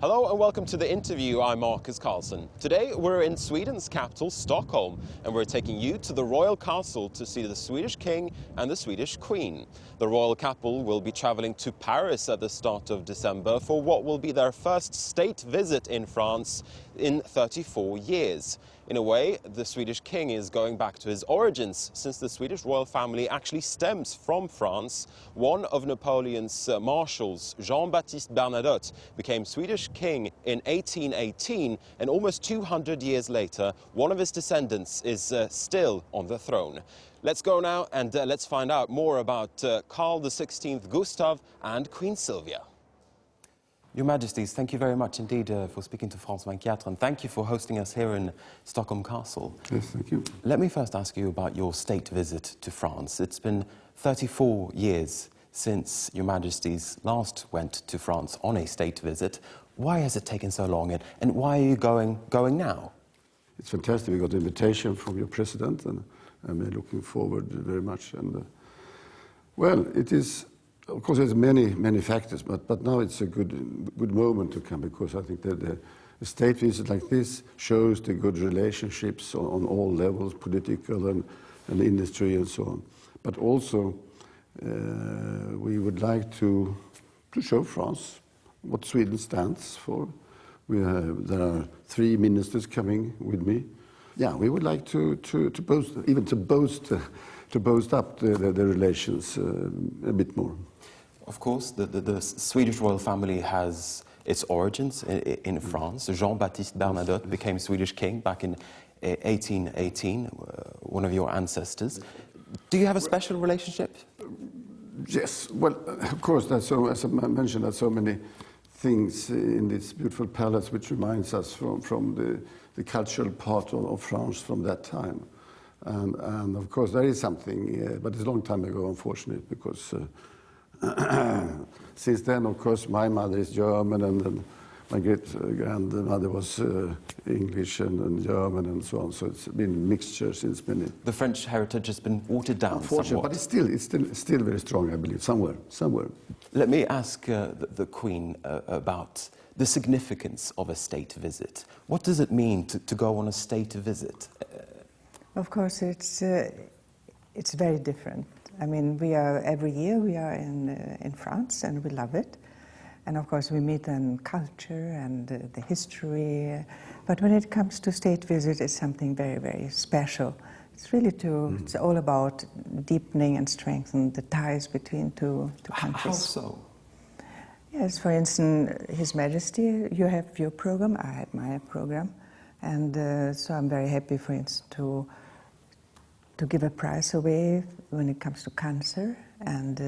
Hello and welcome to the interview. I'm Markus Karlsson. Today we're in Sweden's capital, Stockholm, and we're taking you to the royal castle to see the Swedish king and the Swedish queen. The royal couple will be travelling to Paris at the start of December for what will be their first state visit in France in 34 years. In a way, the Swedish king is going back to his origins, since the Swedish royal family actually stems from France. One of Napoleon's marshals, Jean-Baptiste Bernadotte, became Swedish king in 1818, and almost 200 years later, one of his descendants is still on the throne. Let's go now and let's find out more about Carl XVI Gustaf and Queen Silvia. Your Majesties, thank you very much indeed for speaking to France 24, and thank you for hosting us here in Stockholm Castle. Yes, thank you. Let me first ask you about your state visit to France. It's been 34 years since Your Majesties last went to France on a state visit. Why has it taken so long, and why are you going now? It's fantastic. We got an invitation from your president, and I'm looking forward very much. And well, it is. Of course, there's many factors, but now it's a good moment to come, because I think that a state visit like this shows the good relationships on all levels, political and industry and so on. But also, we would like to show France what Sweden stands for. There are 3 ministers coming with me. Yeah, we would like to boast up the relations a bit more. Of course, the Swedish royal family has its origins in France. Jean-Baptiste Bernadotte became Swedish king back in 1818, one of your ancestors. Do you have a special relationship? Yes, well, of course, as I mentioned, there's so many things in this beautiful palace which reminds us from the cultural part of France from that time. And of course, there is something, but it's a long time ago, unfortunately, because since then, of course, my mother is German, and my great-grandmother was English and German and so on. So it's been a mixture since many. The French heritage has been watered down somewhat. But it's still very strong, I believe, somewhere. Let me ask the Queen about the significance of a state visit. What does it mean to go on a state visit? Of course, it's very different. I mean, every year we are in France, and we love it. And of course, we meet in culture and the history. But when it comes to state visit, it's something very, very special. It's really it's all about deepening and strengthening the ties between two countries. How so? Yes, for instance, His Majesty, you have your program, I had my program. And so I'm very happy, for instance, to give a prize away when it comes to cancer, and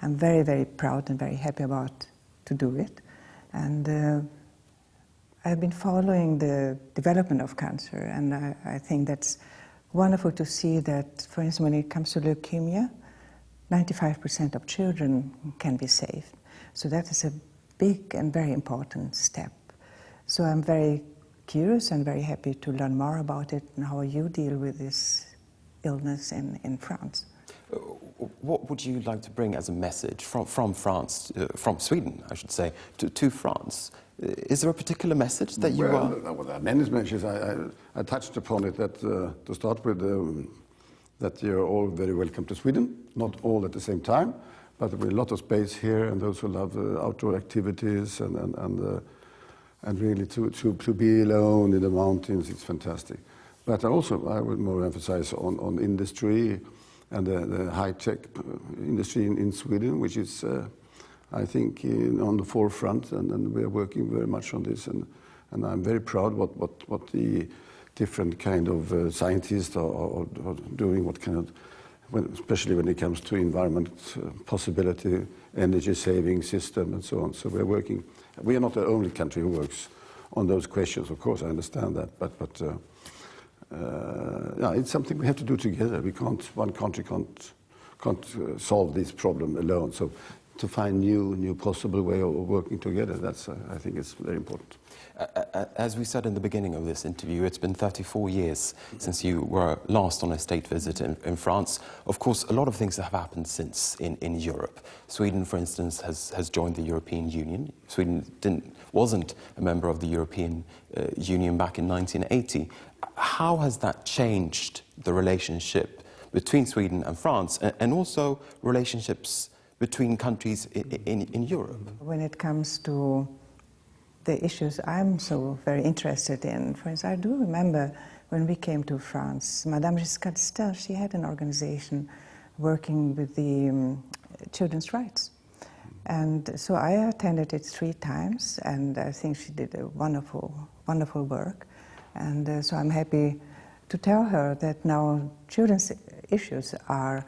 I'm very, very proud and very happy to do it. And I've been following the development of cancer, and I think that's wonderful to see that, for instance, when it comes to leukemia, 95% of children can be saved. So that is a big and very important step. So I'm very curious and very happy to learn more about it and how you deal with this illness in France. What would you like to bring as a message from France, from Sweden, I should say, to France? Is there a particular message that you are? Well, there are many messages. I touched upon it that to start with, that you're all very welcome to Sweden. Not all at the same time, but with a lot of space here, and those who love outdoor activities and really to be alone in the mountains, it's fantastic. But also, I would more emphasize on industry and the high-tech industry in Sweden, which is, I think, on the forefront, and we are working very much on this. And I'm very proud what the different kind of scientists are doing, what kind of, especially when it comes to environment possibility, energy-saving system, and so on. So we're working. We are not the only country who works on those questions, of course. I understand that, but yeah, it's something we have to do together. One country can't solve this problem alone. So to find new possible way of working together. That's, I think it's very important. As we said in the beginning of this interview, it's been 34 years since you were last on a state visit in France. Of course, a lot of things have happened since in Europe. Sweden, for instance, has joined the European Union. Sweden wasn't a member of the European Union back in 1980. How has that changed the relationship between Sweden and France, and also relationships between countries in Europe? When it comes to the issues I'm so very interested in, for instance, I do remember when we came to France, Madame XVI Gustaf, she had an organization working with the children's rights. And so I attended it 3 times, and I think she did a wonderful, wonderful work. And so I'm happy to tell her that now children's issues are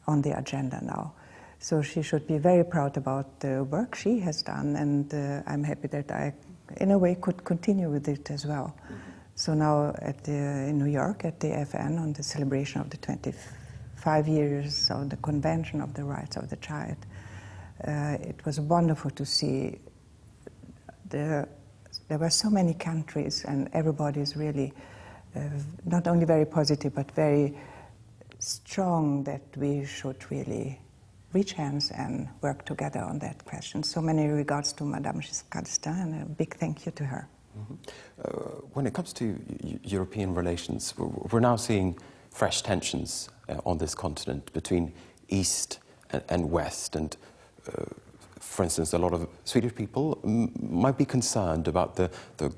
on the agenda now. So she should be very proud about the work she has done, and I'm happy that I, in a way, could continue with it as well. Mm-hmm. So now in New York at the FN, on the celebration of the 25 years of the Convention of the Rights of the Child, it was wonderful to see there were so many countries, and everybody is really not only very positive but very strong that we should really reach hands and work together on that question. So many regards to Madame Gustaf, and a big thank you to her. Mm-hmm. When it comes to European relations, we're now seeing fresh tensions on this continent between East and West, and for instance, a lot of Swedish people might be concerned about the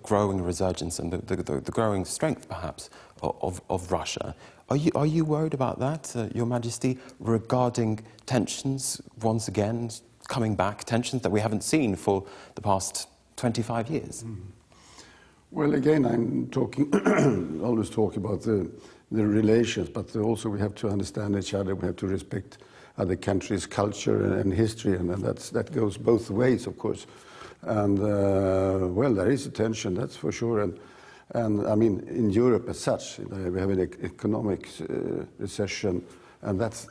growing resurgence and the growing strength, perhaps, of Russia. Are you worried about that, Your Majesty, regarding tensions once again coming back, tensions that we haven't seen for the past 25 years? Mm. Well, again, I'm talking, always talk about the relations, but also we have to understand each other. We have to respect other countries' culture and history, and that goes both ways, of course. And well, there is a tension, that's for sure. And I mean, in Europe as such, we have an economic recession, and that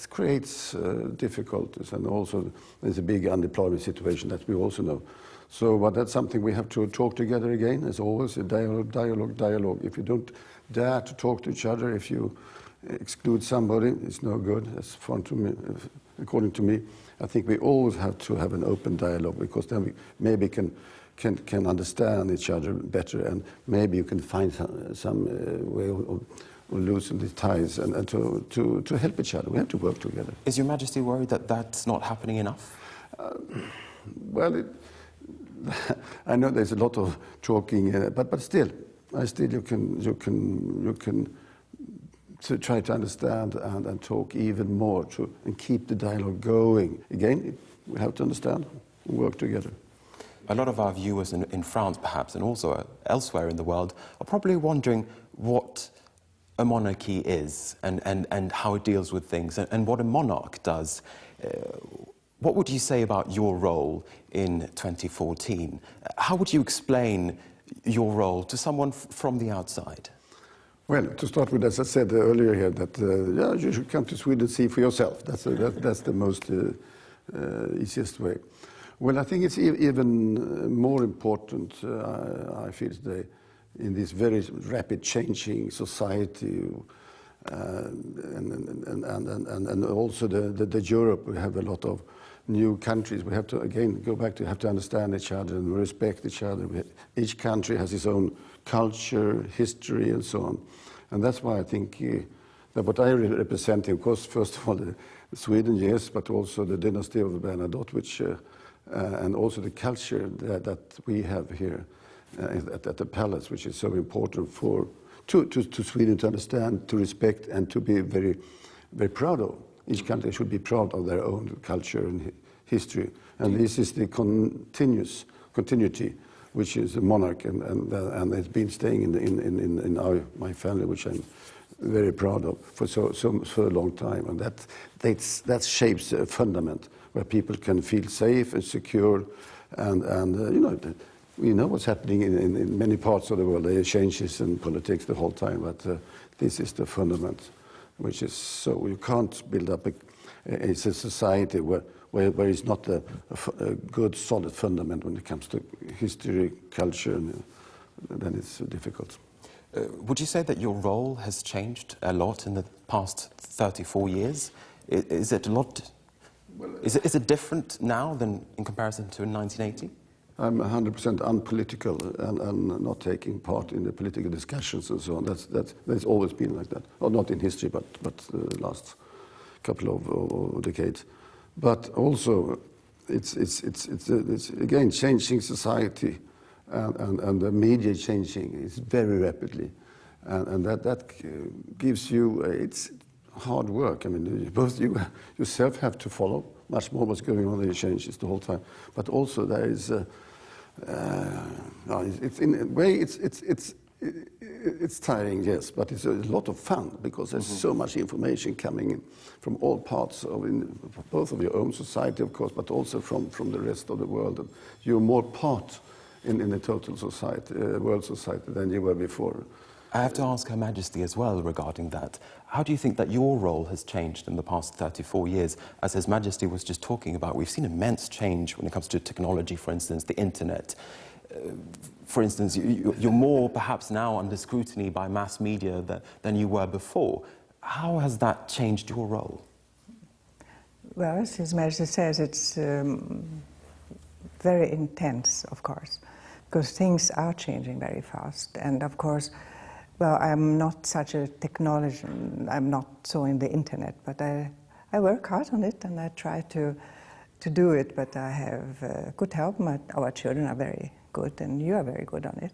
creates difficulties, and also there's a big unemployment situation that we also know. So, but that's something we have to talk together again, as always, a dialogue. If you don't dare to talk to each other, if you exclude somebody, it's no good. That's fun to me, according to me. I think we always have to have an open dialogue, because then we maybe can understand each other better, and maybe you can find some way of loosen the ties and to help each other. We have to work together. Is Your Majesty worried that that's not happening enough? Well, I know there's a lot of talking, but still you can to try to understand and talk even more and keep the dialogue going. Again, we have to understand and work together. A lot of our viewers in France, perhaps, and also elsewhere in the world, are probably wondering what a monarchy is and how it deals with things and what a monarch does. What would you say about your role in 2014? How would you explain your role to someone from the outside? Well, to start with, as I said earlier here, that yeah, you should come to Sweden and see for yourself. That's the most easiest way. Well, I think it's even more important, I feel today, in this very rapid changing society, and also the Europe. We have a lot of new countries. We have to again go back to have to understand each other and respect each other. Each country has its own culture, history, and so on. And that's why I think that what I represent, of course, first of all, Sweden, yes, but also the dynasty of Bernadotte, which and also the culture that we have here at the palace, which is so important to Sweden to understand, to respect, and to be very, very proud of. Each country should be proud of their own culture and history, and this is the continuity, which is a monarch, and it's been staying in my family, which I'm very proud of for a long time, and that shapes a fundament where people can feel safe and secure, and you know, we know what's happening in many parts of the world. There are changes in politics the whole time, but this is the fundament, which is so you can't build up it's a society where it's not a good, solid fundament when it comes to history, culture, and then it's difficult. Would you say that your role has changed a lot in the past 34 years? Is it a lot? Is it different now than in comparison to 1980? I'm 100% unpolitical and not taking part in the political discussions and so on. That's always been like that. Well, not in history, but the last couple of decades. But also, it's again changing society, and the media changing is very rapidly, and that gives you it's hard work. I mean, both you yourself have to follow much more what's going on. The changes the whole time, but also there is it's in a way it's tiring, yes, but it's a lot of fun because there's so much information coming in from all parts of both of your own society, of course, but also from the rest of the world. And you're more part in the total society, world society, than you were before. I have to ask Her Majesty as well regarding that. How do you think that your role has changed in the past 34 years? As His Majesty was just talking about, we've seen immense change when it comes to technology, for instance, the internet. For instance, you're more perhaps now under scrutiny by mass media than you were before. How has that changed your role? Well, as His Majesty says, it's very intense, of course, because things are changing very fast. And of course, well, I'm not such a technologian, I'm not so in the internet, but I work hard on it and I try to do it, but I have good help. Our children are very good and you are very good on it.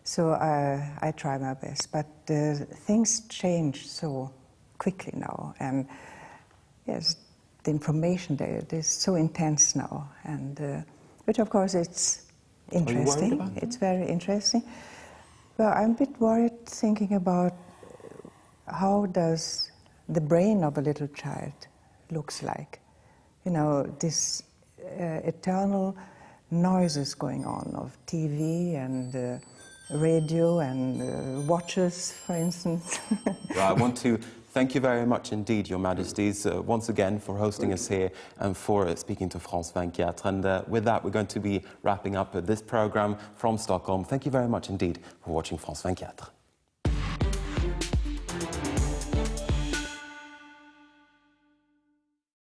So I try my best, but things change so quickly now, and yes, the information there is so intense now, and which of course it's interesting. Are you worried about that? It's very interesting. Well, I'm a bit worried thinking about how does the brain of a little child looks like. You know, this eternal noises going on of TV and radio and watches, for instance. Well, I want to thank you very much indeed, Your Majesties, once again for hosting us here and for speaking to France 24. And with that, we're going to be wrapping up this program from Stockholm. Thank you very much indeed for watching France 24.